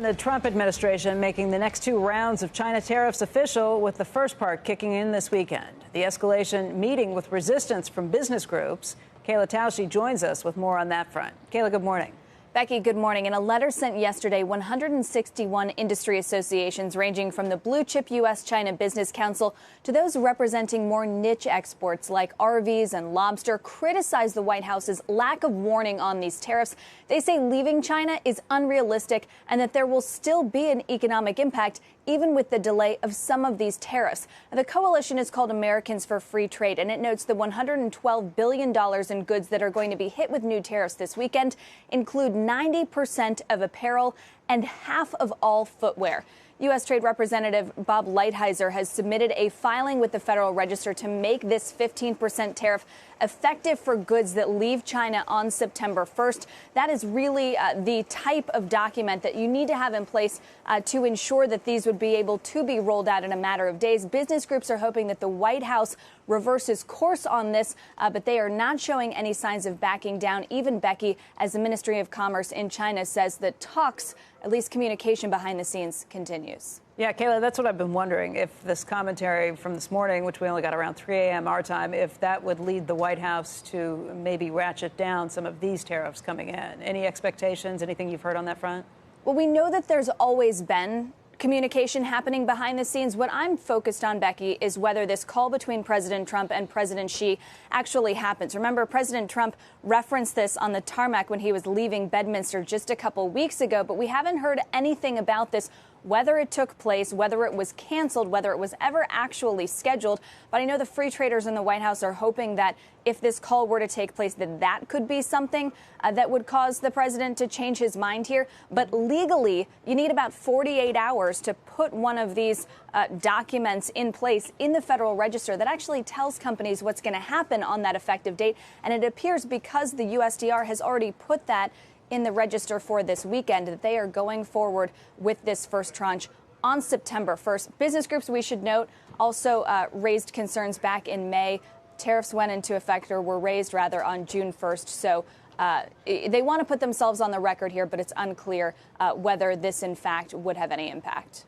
The Trump administration making the next two rounds of China tariffs official, with the first part kicking in this weekend. The escalation meeting with resistance from business groups. Kayla Tausche joins us with more on that front. Kayla, good morning. Becky, good morning. In a letter sent yesterday, 161 industry associations ranging from the blue chip U.S.-China Business Council to those representing more niche exports like RVs and lobster criticized the White House's lack of warning on these tariffs. They say leaving China is unrealistic and that there will still be an economic impact even with the delay of some of these tariffs. The coalition is called Americans for Free Trade, and it notes the $112 billion in goods that are going to be hit with new tariffs this weekend include 90% of apparel and half of all footwear. U.S. Trade Representative Bob Lighthizer has submitted a filing with the Federal Register to make this 15% tariff effective for goods that leave China on September 1st. That is really the type of document that you need to have in place to ensure that these would be able to be rolled out in a matter of days. Business groups are hoping that the White House reverses course on this, but they are not showing any signs of backing down, even Becky, as the Ministry of Commerce in China says that talks, at least communication behind the scenes, continues. Yeah, Kayla, that's what I've been wondering, if this commentary from this morning, which we only got around 3 a.m. our time, if that would lead the White House to maybe ratchet down some of these tariffs coming in. Any expectations, anything you've heard on that front? Well, we know that there's always been communication happening behind the scenes. What I'm focused on, Becky, is whether this call between President Trump and President Xi actually happens. Remember, President Trump referenced this on the tarmac when he was leaving Bedminster just a couple weeks ago, but we haven't heard anything about this, whether it took place, whether it was canceled, whether it was ever actually scheduled. But I know the free traders in the White House are hoping that if this call were to take place, that could be something that would cause the president to change his mind here. But legally, you need about 48 hours to put one of these documents in place in the Federal Register that actually tells companies what's going to happen on that effective date. And it appears because the USTR has already put that in the register for this weekend, that they are going forward with this first tranche on September 1st. Business groups, we should note, also raised concerns back in May. Tariffs went into effect, or were raised rather, on June 1st. So they want to put themselves on the record here, but it's unclear whether this in fact would have any impact.